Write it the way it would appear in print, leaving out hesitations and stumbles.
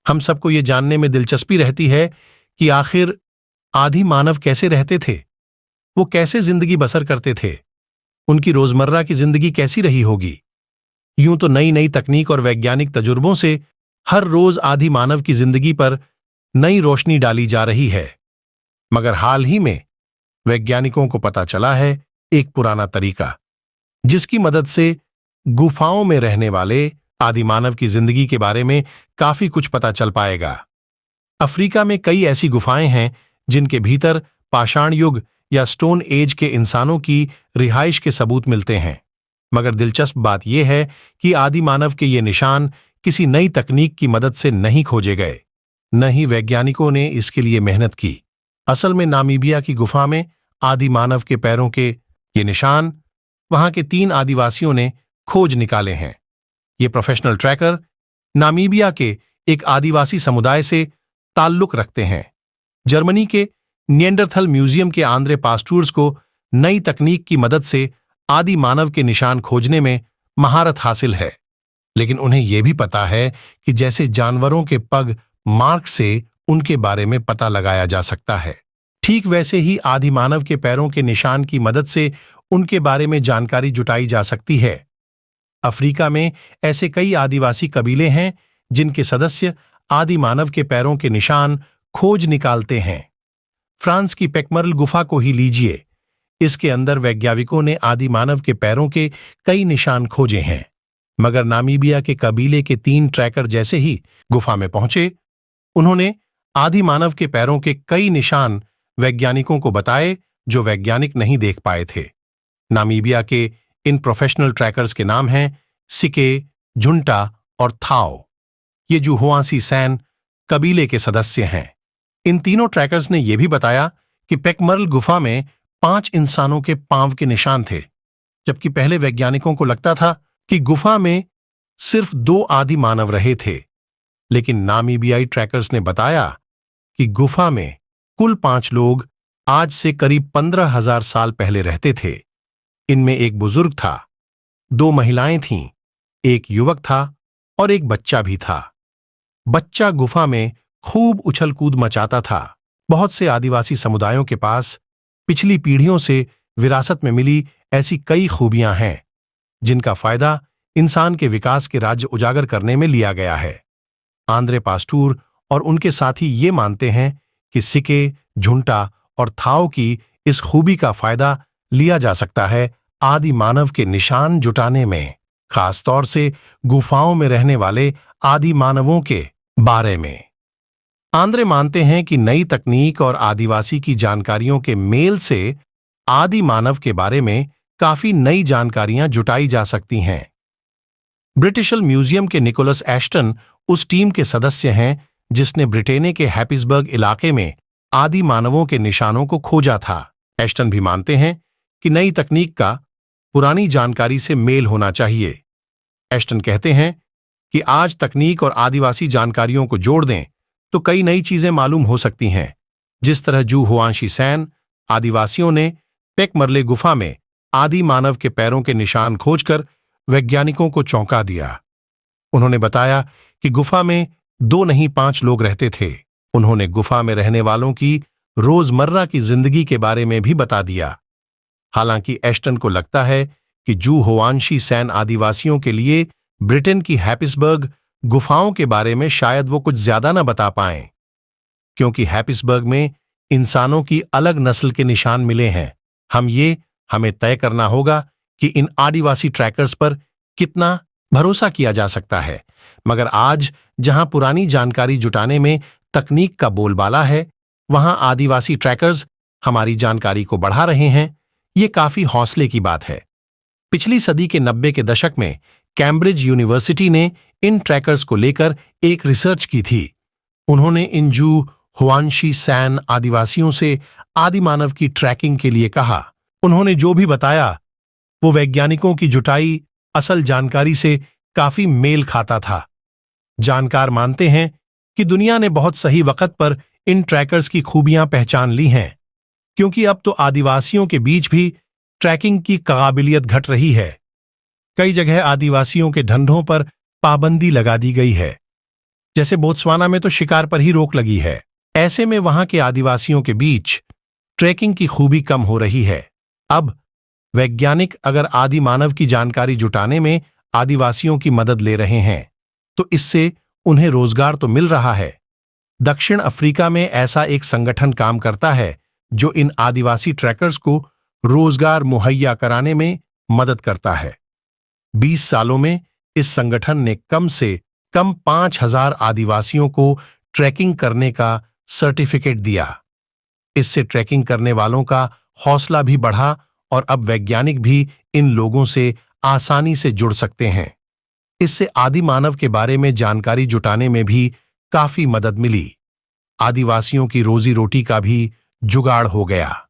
हम सबको ये जानने में दिलचस्पी रहती है कि आखिर आदि मानव कैसे रहते थे, वो कैसे जिंदगी बसर करते थे, उनकी रोजमर्रा की जिंदगी कैसी रही होगी। यूं तो नई नई तकनीक और वैज्ञानिक तजुर्बों से हर रोज आदि मानव की जिंदगी पर नई रोशनी डाली जा रही है, मगर हाल ही में वैज्ञानिकों को पता चला है एक पुराना तरीका, जिसकी मदद से गुफाओं में रहने वाले आदि मानव की जिंदगी के बारे में काफी कुछ पता चल पाएगा। अफ्रीका में कई ऐसी गुफाएं हैं जिनके भीतर पाषाण युग या स्टोन एज के इंसानों की रिहाइश के सबूत मिलते हैं। मगर दिलचस्प बात यह है कि आदि मानव के ये निशान किसी नई तकनीक की मदद से नहीं खोजे गए, न ही वैज्ञानिकों ने इसके लिए मेहनत की। असल में नामीबिया की गुफा में आदि मानव के पैरों के ये निशान वहां के 3 आदिवासियों ने खोज निकाले हैं। ये प्रोफेशनल ट्रैकर नामीबिया के एक आदिवासी समुदाय से ताल्लुक रखते हैं। जर्मनी के निएंडरथल म्यूजियम के आंद्रे पास्टूर्स को नई तकनीक की मदद से आदि मानव के निशान खोजने में महारत हासिल है, लेकिन उन्हें यह भी पता है कि जैसे जानवरों के पग मार्क से उनके बारे में पता लगाया जा सकता है, ठीक वैसे ही आदि मानव के पैरों के निशान की मदद से उनके बारे में जानकारी जुटाई जा सकती है। अफ्रीका में ऐसे कई आदिवासी कबीले हैं जिनके सदस्य आदि मानव के पैरों के निशान खोज निकालते हैं। फ्रांस की पेकमर्ल गुफा को ही लीजिए, इसके अंदर वैज्ञानिकों ने आदि मानव के पैरों के कई निशान खोजे हैं, मगर नामीबिया के कबीले के 3 ट्रैकर जैसे ही गुफा में पहुंचे, उन्होंने आदि मानव के पैरों के कई निशान वैज्ञानिकों को बताए जो वैज्ञानिक नहीं देख पाए थे। नामीबिया के इन प्रोफेशनल ट्रैकर्स के नाम हैं सिके, झुंटा और थाओ। ये जुहुआसी सैन कबीले के सदस्य हैं। इन तीनों ट्रैकर्स ने यह भी बताया कि पेकमर्ल गुफा में 5 इंसानों के पांव के निशान थे, जबकि पहले वैज्ञानिकों को लगता था कि गुफा में सिर्फ 2 आदि मानव रहे थे। लेकिन नामीबियाई ट्रैकर्स ने बताया कि गुफा में कुल 5 लोग आज से करीब 15,000 साल पहले रहते थे। इनमें एक बुजुर्ग था, 2 महिलाएं थीं, एक युवक था और एक बच्चा भी था। बच्चा गुफा में खूब उछल कूद मचाता था। बहुत से आदिवासी समुदायों के पास पिछली पीढ़ियों से विरासत में मिली ऐसी कई खूबियां हैं जिनका फायदा इंसान के विकास के राज्य उजागर करने में लिया गया है। आंद्रे पास्टूर और उनके साथी ये मानते हैं कि सिके, झुंटा और थाओ की इस खूबी का फायदा लिया जा सकता है आदि मानव के निशान जुटाने में, खासतौर से गुफाओं में रहने वाले आदि मानवों के बारे में। आंद्रे मानते हैं कि नई तकनीक और आदिवासी की जानकारियों के मेल से आदि मानव के बारे में काफी नई जानकारियां जुटाई जा सकती हैं। ब्रिटिशल म्यूजियम के निकोलस एश्टन उस टीम के सदस्य हैं जिसने ब्रिटेन के हैपिसबर्ग इलाके में आदि मानवों के निशानों को खोजा था। एश्टन भी मानते हैं कि नई तकनीक का पुरानी जानकारी से मेल होना चाहिए। एश्टन कहते हैं कि आज तकनीक और आदिवासी जानकारियों को जोड़ दें तो कई नई चीजें मालूम हो सकती हैं। जिस तरह जुहुआसी सैन आदिवासियों ने पेकमर्ले गुफा में आदि मानव के पैरों के निशान खोजकर वैज्ञानिकों को चौंका दिया। उन्होंने बताया कि गुफा में 2 नहीं 5 लोग रहते थे। उन्होंने गुफा में रहने वालों की रोजमर्रा की जिंदगी के बारे में भी बता दिया। हालांकि एश्टन को लगता है कि जुहुआसी सैन आदिवासियों के लिए ब्रिटेन की हैपिसबर्ग गुफाओं के बारे में शायद वो कुछ ज्यादा न बता पाएं, क्योंकि हैपिसबर्ग में इंसानों की अलग नस्ल के निशान मिले हैं। हमें तय करना होगा कि इन आदिवासी ट्रैकर्स पर कितना भरोसा किया जा सकता है। मगर आज जहां पुरानी जानकारी जुटाने में तकनीक का बोलबाला है, वहां आदिवासी ट्रैकर्स हमारी जानकारी को बढ़ा रहे हैं। ये काफी हौसले की बात है। पिछली सदी के 90 के दशक में कैम्ब्रिज यूनिवर्सिटी ने इन ट्रैकर्स को लेकर एक रिसर्च की थी। उन्होंने इन जुहुआसी सैन आदिवासियों से आदि मानव की ट्रैकिंग के लिए कहा। उन्होंने जो भी बताया वो वैज्ञानिकों की जुटाई असल जानकारी से काफी मेल खाता था। जानकार मानते हैं कि दुनिया ने बहुत सही वक्त पर इन ट्रैकर्स की खूबियां पहचान ली हैं, क्योंकि अब तो आदिवासियों के बीच भी ट्रैकिंग की काबिलियत घट रही है। कई जगह आदिवासियों के धंधों पर पाबंदी लगा दी गई है। जैसे बोत्सवाना में तो शिकार पर ही रोक लगी है। ऐसे में वहां के आदिवासियों के बीच ट्रैकिंग की खूबी कम हो रही है। अब वैज्ञानिक अगर आदि मानव की जानकारी जुटाने में आदिवासियों की मदद ले रहे हैं तो इससे उन्हें रोजगार तो मिल रहा है। दक्षिण अफ्रीका में ऐसा एक संगठन काम करता है जो इन आदिवासी ट्रैकर्स को रोजगार मुहैया कराने में मदद करता है। 20 सालों में इस संगठन ने कम से कम 5,000 आदिवासियों को ट्रैकिंग करने का सर्टिफिकेट दिया। इससे ट्रैकिंग करने वालों का हौसला भी बढ़ा और अब वैज्ञानिक भी इन लोगों से आसानी से जुड़ सकते हैं। इससे आदि मानव के बारे में जानकारी जुटाने में भी काफी मदद मिली। आदिवासियों की रोजी रोटी का भी जुगाड़ हो गया।